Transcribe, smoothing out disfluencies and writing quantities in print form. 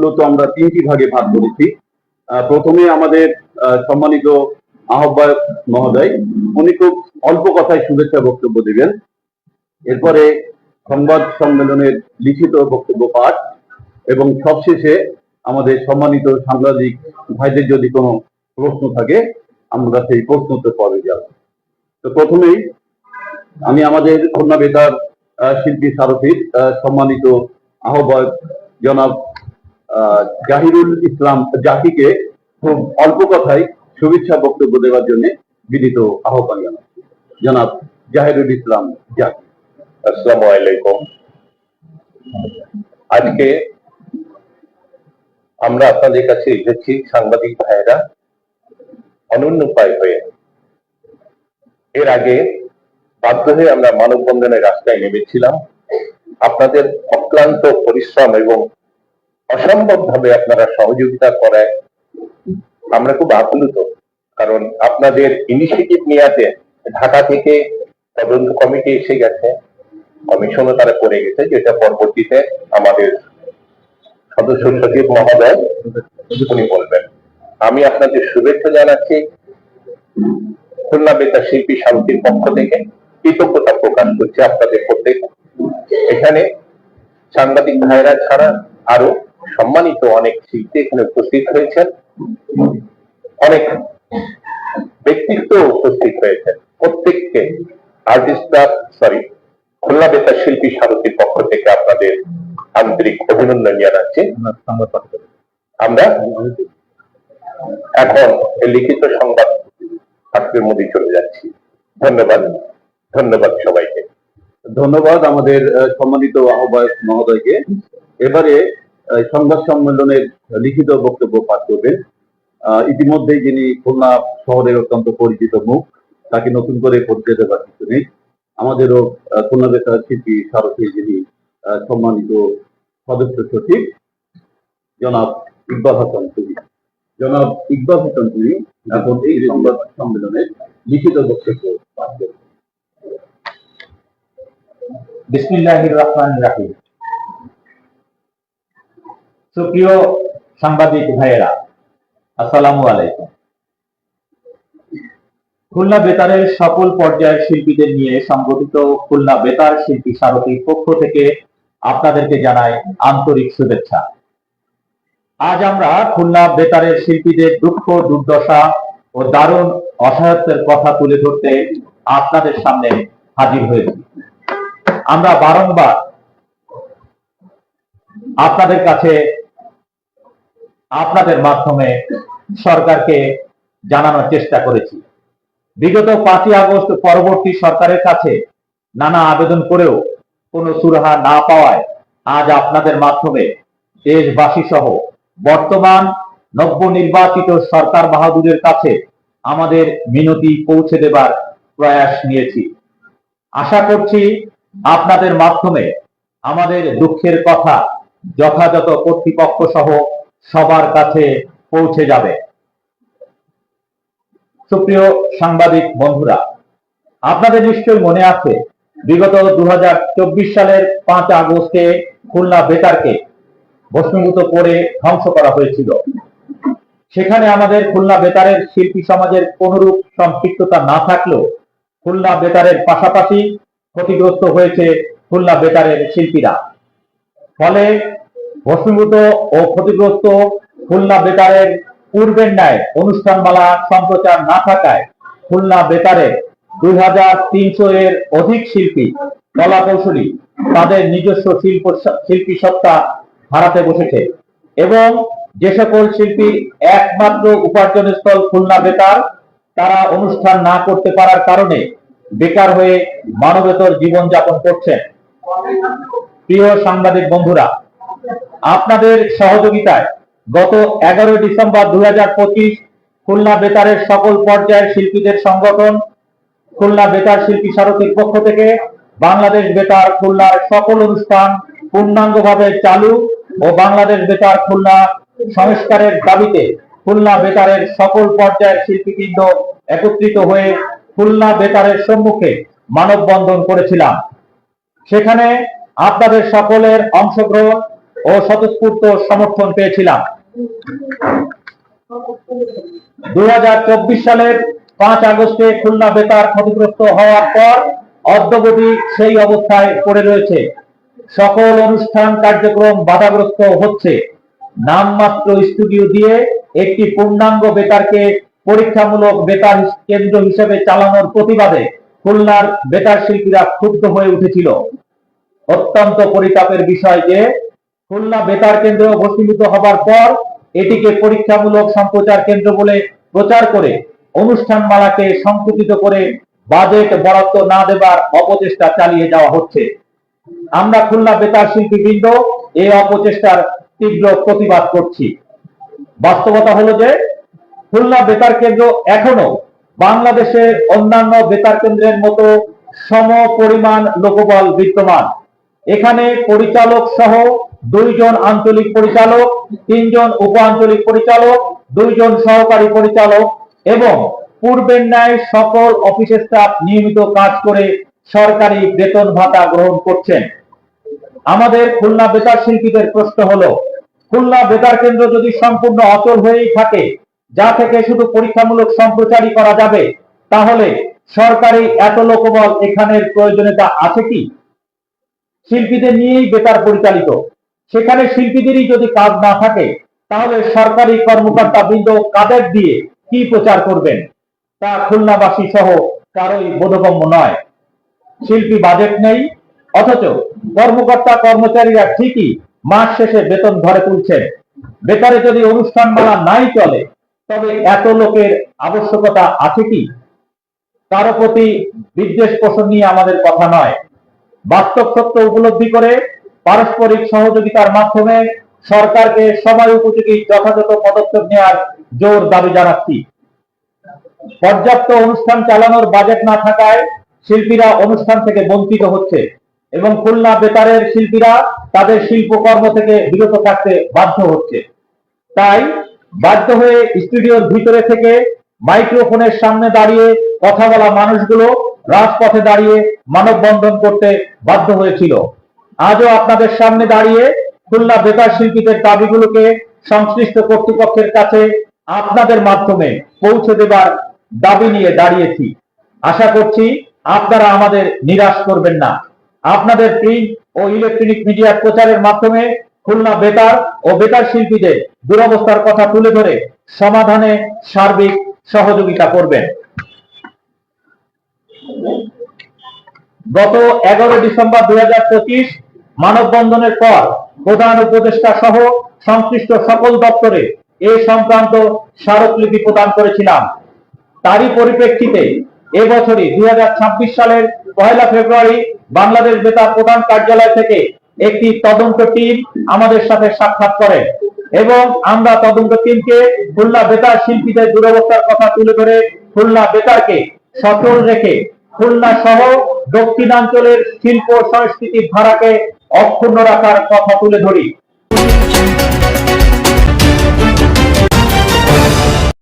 মূলত আমরা তিনটি ভাগে ভাগ করেছি। প্রথমে আমাদের সম্মানিত আহ্বায়ক মহোদয়, উনি খুব অল্প কথায় শুভেচ্ছা বক্তব্য দেবেন। এরপরে সংবাদ সম্মেলনের লিখিত বক্তব্য পাঠ এবং সবশেষে আমাদের সম্মানিত সাংবাদিক ভাইদের যদি কোনো প্রশ্ন থাকে আমরা সেই প্রশ্ন উত্তর পর্বে যাব। তো প্রথমেই আমি আমাদের খুলনা বেতার শিল্পী সারথীর সম্মানিত আহ্বায়ক জনাব জাহিরুল ইসলাম জাকিকে খুব অল্প কথায় শুভেচ্ছা বক্তব্য দেওয়ার জন্য বিনীত আহ্বান জানাচ্ছি। জনাব জাহিরুল ইসলাম জাকি। আসসালামু আলাইকুম। আজকে আমরা আপনাদের কাছে এসেছি সাংবাদিক ভাইয়েরা অনন্য উপায় হয়ে। এর আগে বাধ্য হয়ে আমরা মানববন্ধনের রাস্তায় নেমেছিলাম। আপনাদের অক্লান্ত পরিশ্রম এবং অসম্ভব ভাবে আপনারা সহযোগিতা করায় আমরা খুব আপ্লুত। কারণ আপনাদের ইনিশিয়েটিভ নিয়ে ঢাকা থেকে তদন্ত কমিটি এসে গেছে, কমিশনও তারা করে গেছে, যেটা পরবর্তীতে আমাদের সদস্য সচিব মহোদয় উনি বলবেন। আমি আপনাদের শুভেচ্ছা জানাচ্ছি। খুলনা বেতার শিল্পী সমিতির পক্ষ থেকে কৃতজ্ঞতা প্রকাশ করছে আপনাদের প্রত্যেক। এখানে সাংবাদিক ভাইরা ছাড়া আরো সম্মানিত অনেক শিল্পী এখানে উপস্থিত হয়েছেন, অনেক ব্যক্তিত্ব উপস্থিত হয়েছেন। প্রত্যেককে খুলনা বেতার শিল্পী সমিতির পক্ষ থেকে আপনাদের আন্তরিক অভিনন্দন জানাচ্ছি। আমরা এখন লিখিত সংবাদ পাঠের মধ্যে চলে যাচ্ছি। ধন্যবাদ সবাইকে। ধন্যবাদ আমাদের সম্মানিত আহ্বায়ক মহোদয়কে। এবারে সংবাদ সম্মেলনের লিখিত বক্তব্য পাঠ করবেন ইতিমধ্যেই যিনি খুলনা শহরের অত্যন্ত পরিচিত মুখ, তাকে নতুন করে পরিচয় দেওয়ার কিছু নেই। আমাদেরও খুলনা বেতার শিল্পী সারথীর যিনি সম্মানিত সদস্য সচিব জনাব ইকবাল হাসান চুরি। জনাব ইকবাল হাসান চুরি এখন এই সংবাদ সম্মেলনের লিখিত বক্তব্য পাঠ করবেন। বিসমিল্লাহির রহমানির রহিম। সুপ্রিয় সাংবাদিক ভাইয়েরা, আসসালামু আলাইকুম। খুলনা বেতারের সকল পর্যায়ের শিল্পীদের নিয়ে সংগঠিত খুলনা বেতার শিল্পী সারথীর পক্ষ থেকে আপনাদেরকে জানাই আন্তরিক শুভেচ্ছা। আজ আমরা খুলনা বেতারের শিল্পীদের দুঃখ দুর্দশা ও দারুণ অসহায়ত্বের কথা তুলে ধরতে আপনাদের সামনে হাজির হয়েছি। আমরা বারংবার আপনাদের কাছে আপনাদের মাধ্যমে সরকারকে জানানোর চেষ্টা করেছি। বিগত 5ই আগস্ট পরবর্তী সরকারের কাছে নানা আবেদন করেও কোনো সুরাহা না পাওয়ায় আজ আপনাদের মাধ্যমে দেশবাসী সহ বর্তমান নবনির্বাচিত সরকার বাহাদুরের কাছে আমাদের মিনতি পৌঁছে দেবার প্রয়াস নিয়েছি। আশা করছি আপনাদের মাধ্যমে আমাদের দুঃখের কথা যথাযথ কর্তৃপক্ষ সহ সবার কাছে পৌঁছে যাবে। সুপ্রিয় সাংবাদিক বন্ধুরা, আপনাদের নিশ্চয়ই মনে আছে বিগত 2024 সালের 5 আগস্টে খুলনা বেতারকে ভস্মীভূত করে ধ্বংস করা হয়েছিল। সেখানে আমাদের খুলনা বেতারের শিল্পী সমাজের কোনরূপ সম্পৃক্ততা না থাকলেও খুলনা বেতারের পাশাপাশি ক্ষতিগ্রস্ত হয়েছে খুলনা বেতারের শিল্পীরা। ফলে ভস্মীভূত ও ক্ষতিগ্রস্ত খুলনা বেতারের পূর্বের ন্যায় অনুষ্ঠানমালা সম্প্রচার না থাকায় খুলনা বেতারের 2300 এর অধিক শিল্পী কলা কৌশলী তাদের নিজস্ব শিল্পী সত্তা হারাতে বসেছে এবং যে সকল শিল্পীর একমাত্র উপার্জনের স্থল খুলনা বেতার, তারা অনুষ্ঠান না করতে পারার কারণে বেকার হয়ে মানবেতর জীবনযাপন করছেন। প্রিয় সাংবাদিক বন্ধুরা, আপনাদের সহযোগিতায় গত 11 ডিসেম্বর 2025 খুলনা বেতারের সকল পর্যায়ের শিল্পীদের সংগঠন খুলনা বেতার শিল্পী সারথীর পক্ষ থেকে বাংলাদেশ বেতার খুলনার সকল অনুষ্ঠান পূর্ণাঙ্গভাবে চালু ও বাংলাদেশ বেতার খুলনা সংস্কারের দাবিতে খুলনা বেতারের সকল পর্যায়ের শিল্পীবৃন্দ একত্রিত হয়ে খুলনা বেতারের সম্মুখে মানববন্ধন করেছিলাম। সেখানে আপনাদের সকলের অংশগ্রহণ ও স্বতঃস্ফূর্ত সমর্থন পেয়েছিলাম। 2024 সালের 5 আগস্টে খুলনা বেতার ক্ষতিগ্রস্ত হওয়ার পর অদ্যাবধি সেই অবস্থায় পড়ে রয়েছে। সকল অনুষ্ঠান কার্যক্রম বাধাগ্রস্ত হচ্ছে। নামমাত্র স্টুডিও দিয়ে একটি পূর্ণাঙ্গ বেতারকে পরীক্ষামূলক বেতার কেন্দ্র হিসেবে চালানোর প্রতিবাদে খুলনার বেতার শিল্পীরা ক্ষুব্ধ হয়ে উঠেছিল। অত্যন্ত পরিতাপের বিষয় যে খুলনা বেতার কেন্দ্র ভস্মীভূত হবার পর এটিকে পরীক্ষামূলক সম্প্রচার কেন্দ্র বলে প্রচার করে অনুষ্ঠানমালাকে সংকুচিত করে বাজেট বরাদ্দ না দেবার অপচেষ্টা চালিয়ে যাওয়া হচ্ছে। আমরা খুলনা বেতার শিল্পীবৃন্দ এই অপচেষ্টার তীব্র প্রতিবাদ করছি। বাস্তবতা হলো যে খুলনা বেতার কেন্দ্র এখনো বাংলাদেশের অন্যান্য বেতার কেন্দ্রের মতো সম পরিমাণ লোকবল বিদ্যমান। এখানে পরিচালক সহ 2 জন আঞ্চলিক পরিচালক, 3 জন উপ আঞ্চলিক পরিচালক, 2 জন সহকারী পরিচালক এবং পূর্বের ন্যায় সকল অফিস স্টাফ নিয়মিত কাজ করে সরকারি বেতন ভাতা গ্রহণ করছেন। আমাদের খুলনা বেতার শিল্পীদের প্রশ্ন হলো, খুলনা বেতার কেন্দ্র যদি সম্পূর্ণ অচল হয়েই থাকে, যা থেকে শুধু পরীক্ষামূলক সম্প্রচারই করা যাবে, তাহলে সরকারি এত লোকবল এখানের প্রয়োজনীয়তা আছে কি? শিল্পীদের নিয়েই বেতার পরিচালিত, সেখানে শিল্পীদেরই যদি কাজ না থাকে, তাহলে সরকারি কর্মকর্তা বৃন্দ কাদের দিয়ে কি প্রচার করবেন তা খুলনাবাসী সহ কারোই বোধগম্য নয়। শিল্পী বাজেট নেই, অথচ কর্মকর্তা কর্মচারীরা ঠিকই মাস শেষে বেতন ঘরে তুলছেন। বেতারে যদি অনুষ্ঠানমালা নাই চলে, তবে এত লোকের আবশ্যকতা আছে কি? কারো প্রতি বিদ্বেষ পোষণ নিয়ে আমাদের কথা নয়। বাস্তব সত্য উপলব্ধি করে পারস্পরিক সহযোগিতার মাধ্যমে সরকারকে সময় উপযোগী যথাযথ পদক্ষেপ নেওয়ার জোর দাবি জানাচ্ছি। পর্যাপ্ত অনুষ্ঠান চালানোর বাজেট না থাকায় শিল্পীরা অনুষ্ঠান থেকে বঞ্চিত হচ্ছে এবং খুলনা বেতারের শিল্পীরা তাদের শিল্পকর্ম থেকে বিরত থাকতে বাধ্য হচ্ছে। তাই বাধ্য হয়ে স্টুডিওর ভিতরে থেকে মাইক্রোফোনের সামনে দাঁড়িয়ে কথা বলা মানুষগুলো রাজপথে দাঁড়িয়ে মানববন্ধন করতে বাধ্য হয়েছিল। আজও আপনাদের সামনে দাঁড়িয়ে খুলনা বেতার শিল্পীদের দাবিগুলোকে সংশ্লিষ্ট কর্তৃপক্ষের কাছে আপনাদের মাধ্যমে পৌঁছে দেবার দাবি নিয়ে দাঁড়িয়েছি। আশা করছি আপনারা আমাদের নিরাশ করবেন না। আপনাদের প্রিন্ট ও ইলেকট্রনিক মিডিয়ার প্রচারের মাধ্যমে খুলনা বেতার ও বেতার শিল্পীদের দুরবস্থার কথা তুলে ধরে সমাধানে সার্বিক সহযোগিতা করবেন। গত 11 ডিসেম্বর 2025 মানববন্ধনের পর প্রধান উপদেষ্টা সহ সংশ্লিষ্ট সকল দপ্তরে এ সংক্রান্ত স্মারকলিপি প্রদান করেছিলাম। তারই পরিপ্রেক্ষিতে এবছরই 2026 সালের 1 ফেব্রুয়ারি বাংলাদেশ বেতার প্রধান কার্যালয় থেকে একটি তদন্ত টিম আমাদের সাথে সাক্ষাৎ করে এবং আমরা তদন্ত টিমকে খুলনা বেতার শিল্পীদের দুরবস্থার কথা তুলে ধরে খুলনা বেতারকে সচল রেখে খুলনা সহ দক্ষিণাঞ্চলের শিল্প সংস্কৃতির ধারাকে অক্ষুণ্ণ রাখার কথা তুলে ধরি।